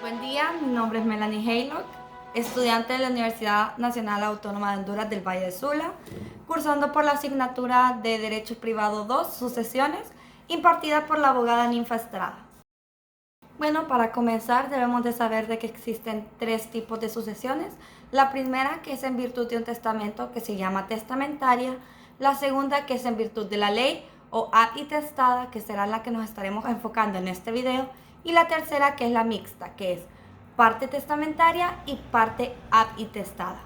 Buen día, mi nombre es Melanie Haylock, estudiante de la Universidad Nacional Autónoma de Honduras del Valle de Sula, cursando por la asignatura de Derecho Privado 2, Sucesiones, impartida por la abogada Ninfa Estrada. Bueno, para comenzar debemos de saber de que existen tres tipos de sucesiones. La primera, que es en virtud de un testamento, que se llama testamentaria. La segunda, que es en virtud de la ley o ad intestada, que será la que nos estaremos enfocando en este video. Y la tercera, que es la mixta, que es parte testamentaria y parte ad intestada.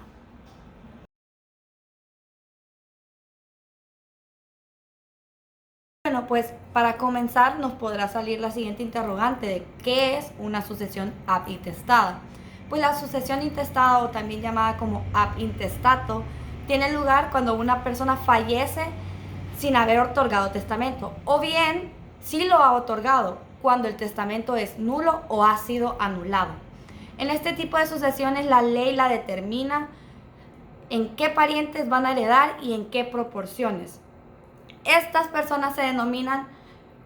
Bueno, pues para comenzar nos podrá salir la siguiente interrogante de ¿qué es una sucesión ab intestada? Pues la sucesión intestada, o también llamada como ab intestato, tiene lugar cuando una persona fallece sin haber otorgado testamento, o bien si lo ha otorgado cuando el testamento es nulo o ha sido anulado. En este tipo de sucesiones la ley la determina en qué parientes van a heredar y en qué proporciones. Estas personas se denominan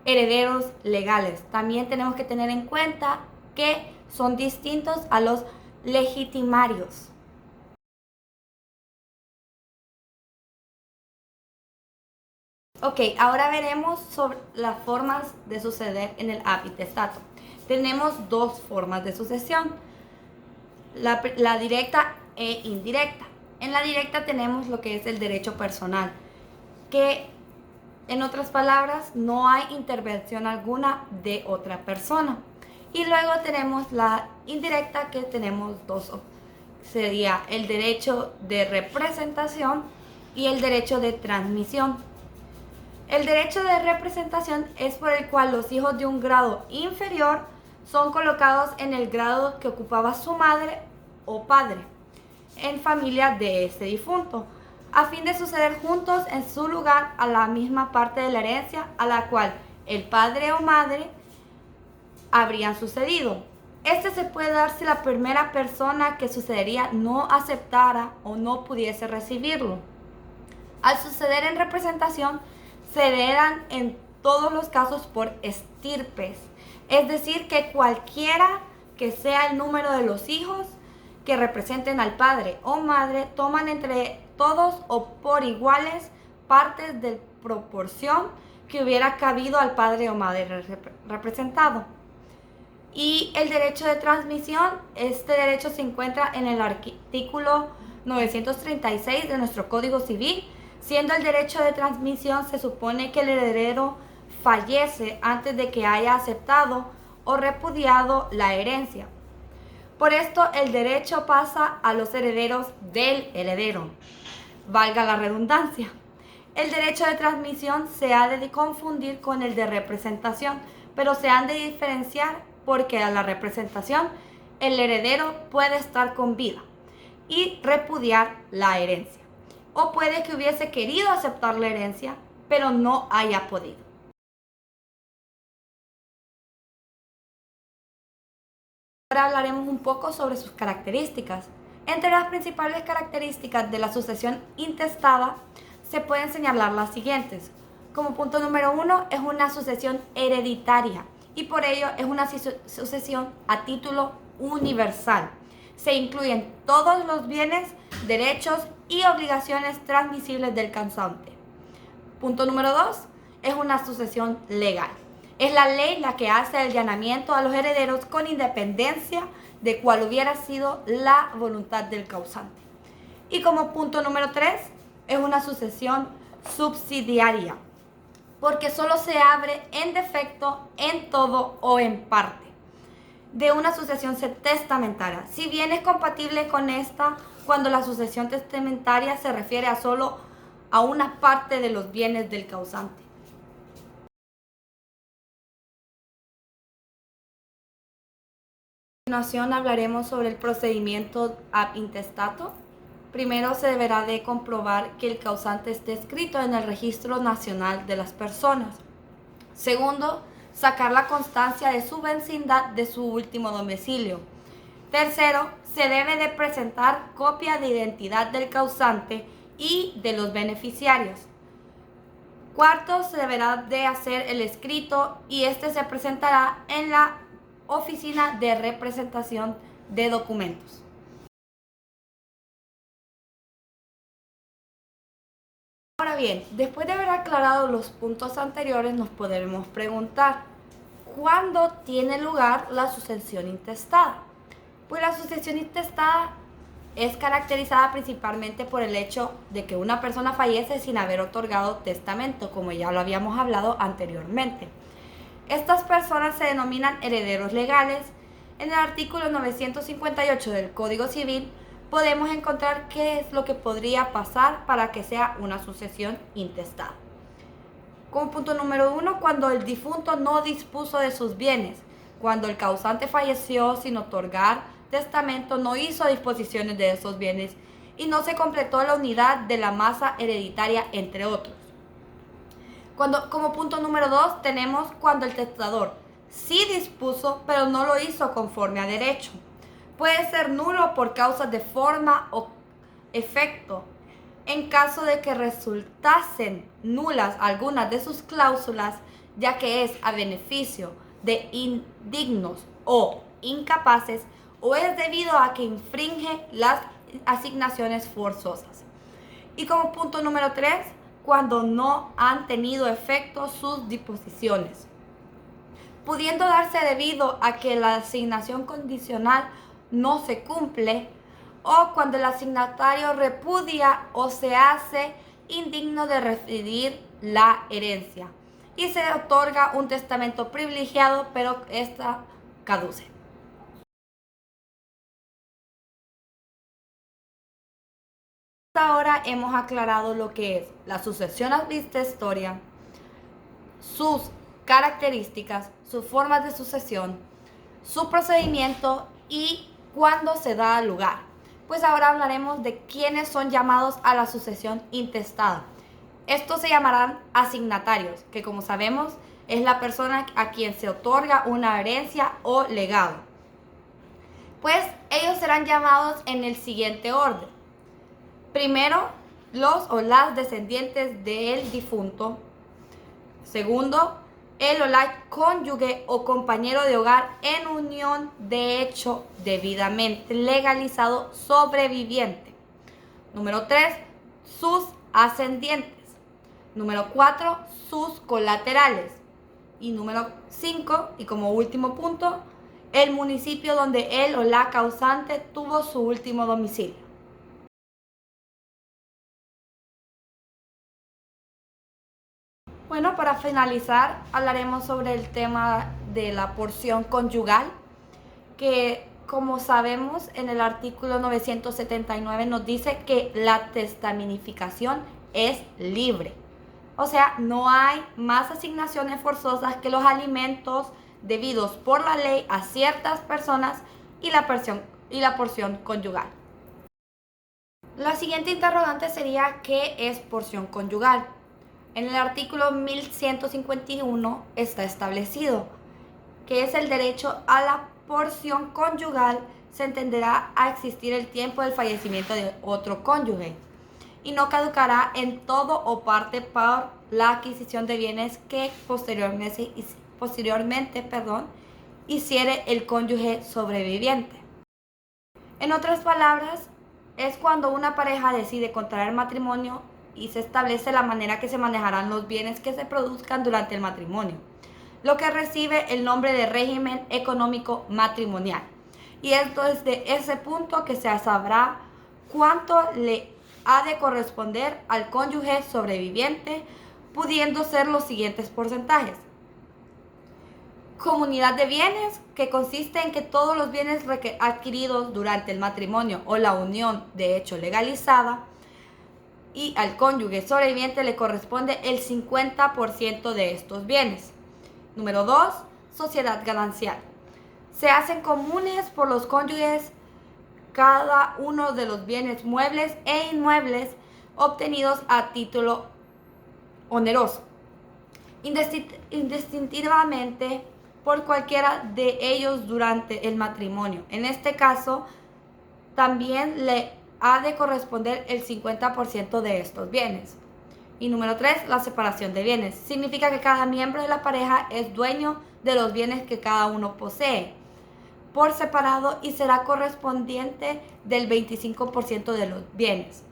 herederos legales. También tenemos que tener en cuenta que son distintos a los legitimarios. Ok, ahora veremos sobre las formas de suceder en el ab intestato. Tenemos dos formas de sucesión, la directa e indirecta. En la directa tenemos lo que es el derecho personal, que en otras palabras, no hay intervención alguna de otra persona. Y luego tenemos la indirecta, que tenemos dos. Sería el derecho de representación y el derecho de transmisión. El derecho de representación es por el cual los hijos de un grado inferior son colocados en el grado que ocupaba su madre o padre en familia de este difunto, a fin de suceder juntos en su lugar a la misma parte de la herencia a la cual el padre o madre habrían sucedido. Este se puede dar si la primera persona que sucedería no aceptara o no pudiese recibirlo. Al suceder en representación, se heredan en todos los casos por estirpes, es decir, que cualquiera que sea el número de los hijos que representen al padre o madre toman entre todos o por iguales partes de proporción que hubiera cabido al padre o madre representado. Y el derecho de transmisión, este derecho se encuentra en el artículo 936 de nuestro Código Civil. Siendo el derecho de transmisión, se supone que el heredero fallece antes de que haya aceptado o repudiado la herencia. Por esto, el derecho pasa a los herederos del heredero, valga la redundancia. El derecho de transmisión se ha de confundir con el de representación, pero se han de diferenciar porque a la representación el heredero puede estar con vida y repudiar la herencia, o puede que hubiese querido aceptar la herencia, pero no haya podido. Ahora hablaremos un poco sobre sus características. Entre las principales características de la sucesión intestada se pueden señalar las siguientes. Como punto número 1, es una sucesión hereditaria y por ello es una sucesión a título universal. Se incluyen todos los bienes, derechos y obligaciones transmisibles del causante. Punto número 2, es una sucesión legal. Es la ley la que hace el llamamiento a los herederos con independencia de cuál hubiera sido la voluntad del causante. Y como punto número 3, es una sucesión subsidiaria, porque solo se abre en defecto, en todo o en parte de una sucesión testamentaria. Si bien es compatible con esta cuando la sucesión testamentaria se refiere a solo a una parte de los bienes del causante. A continuación hablaremos sobre el procedimiento ab intestato. Primero se deberá de comprobar que el causante esté escrito en el Registro Nacional de las Personas. Segundo, sacar la constancia de su vecindad de su último domicilio. Tercero, se debe de presentar copia de identidad del causante y de los beneficiarios. Cuarto, se deberá de hacer el escrito y este se presentará en la oficina de representación de documentos. Ahora bien, después de haber aclarado los puntos anteriores, nos podemos preguntar, ¿cuándo tiene lugar la sucesión intestada? Pues la sucesión intestada es caracterizada principalmente por el hecho de que una persona fallece sin haber otorgado testamento, como ya lo habíamos hablado anteriormente. Estas personas se denominan herederos legales. En el artículo 958 del Código Civil podemos encontrar qué es lo que podría pasar para que sea una sucesión intestada. Como punto número 1, cuando el difunto no dispuso de sus bienes, cuando el causante falleció sin otorgar testamento, no hizo disposiciones de esos bienes y no se completó la unidad de la masa hereditaria, entre otros. Como punto número 2 tenemos cuando el testador sí dispuso, pero no lo hizo conforme a derecho. Puede ser nulo por causas de forma o efecto. En caso de que resultasen nulas algunas de sus cláusulas, ya que es a beneficio de indignos o incapaces, o es debido a que infringe las asignaciones forzosas. Y como punto número 3, cuando no han tenido efecto sus disposiciones, pudiendo darse debido a que la asignación condicional no se cumple, o cuando el asignatario repudia o se hace indigno de recibir la herencia y se otorga un testamento privilegiado, pero esta caduce. Hasta ahora hemos aclarado lo que es la sucesión historia, sus características, sus formas de sucesión, su procedimiento y cuándo se da lugar. Pues ahora hablaremos de quiénes son llamados a la sucesión intestada. Estos se llamarán asignatarios, que como sabemos es la persona a quien se otorga una herencia o legado. Pues ellos serán llamados en el siguiente orden. Primero, los o las descendientes del difunto. Segundo, el o la cónyuge o compañero de hogar en unión de hecho debidamente legalizado sobreviviente. Número 3, sus ascendientes. Número 4, sus colaterales. Y número 5, y como último punto, el municipio donde el o la causante tuvo su último domicilio. Bueno, para finalizar, hablaremos sobre el tema de la porción conyugal, que como sabemos en el artículo 979 nos dice que la testaminificación es libre. O sea, no hay más asignaciones forzosas que los alimentos debidos por la ley a ciertas personas y la porción conyugal. La siguiente interrogante sería, ¿qué es porción conyugal? En el artículo 1151 está establecido que es el derecho a la porción conyugal. Se entenderá a existir el tiempo del fallecimiento de otro cónyuge y no caducará en todo o parte por la adquisición de bienes que posteriormente hiciere el cónyuge sobreviviente. En otras palabras, es cuando una pareja decide contraer matrimonio y se establece la manera que se manejarán los bienes que se produzcan durante el matrimonio, lo que recibe el nombre de régimen económico matrimonial. Y es desde ese punto que se sabrá cuánto le ha de corresponder al cónyuge sobreviviente, pudiendo ser los siguientes porcentajes. Comunidad de bienes, que consiste en que todos los bienes adquiridos durante el matrimonio o la unión de hecho legalizada, y al cónyuge sobreviviente le corresponde el 50% de estos bienes. Número 2, sociedad ganancial. Se hacen comunes por los cónyuges cada uno de los bienes muebles e inmuebles obtenidos a título oneroso, indistintamente por cualquiera de ellos durante el matrimonio. En este caso, también le ha de corresponder el 50% de estos bienes. Y número 3, la separación de bienes. Significa que cada miembro de la pareja es dueño de los bienes que cada uno posee. por separado y será correspondiente del 25% de los bienes.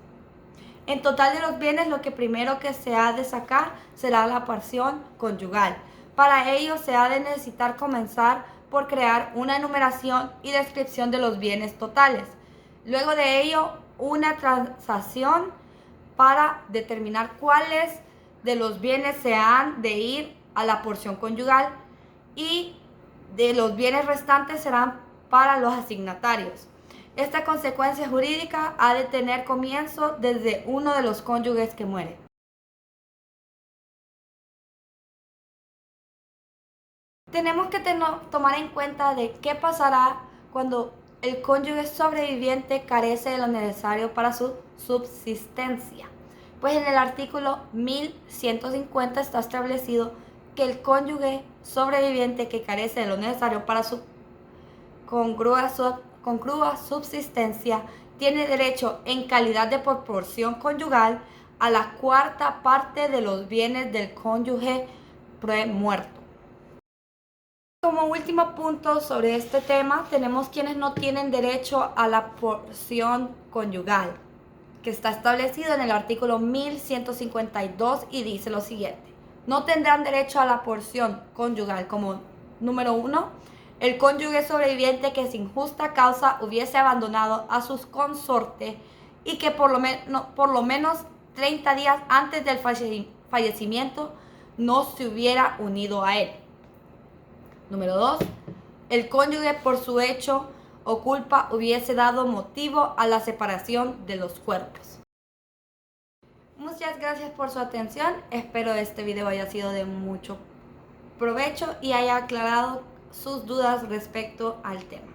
En total de los bienes, lo que primero que se ha de sacar será la porción conyugal. Para ello se ha de necesitar comenzar por crear una enumeración y descripción de los bienes totales. Luego de ello, una transacción para determinar cuáles de los bienes se han de ir a la porción conyugal y de los bienes restantes serán para los asignatarios. Esta consecuencia jurídica ha de tener comienzo desde uno de los cónyuges que muere. Tenemos que tomar en cuenta de qué pasará cuando el cónyuge sobreviviente carece de lo necesario para su subsistencia. Pues en el artículo 1150 está establecido que el cónyuge sobreviviente que carece de lo necesario para su congrua subsistencia tiene derecho en calidad de proporción conyugal a la cuarta parte de los bienes del cónyuge premuerto. Como último punto sobre este tema, tenemos quienes no tienen derecho a la porción conyugal, que está establecido en el artículo 1152 y dice lo siguiente: no tendrán derecho a la porción conyugal como número 1, el cónyuge sobreviviente que sin justa causa hubiese abandonado a sus consortes y que por lo menos 30 días antes del fallecimiento no se hubiera unido a él. Número 2, el cónyuge por su hecho o culpa hubiese dado motivo a la separación de los cuerpos. Muchas gracias por su atención. Espero este video haya sido de mucho provecho y haya aclarado sus dudas respecto al tema.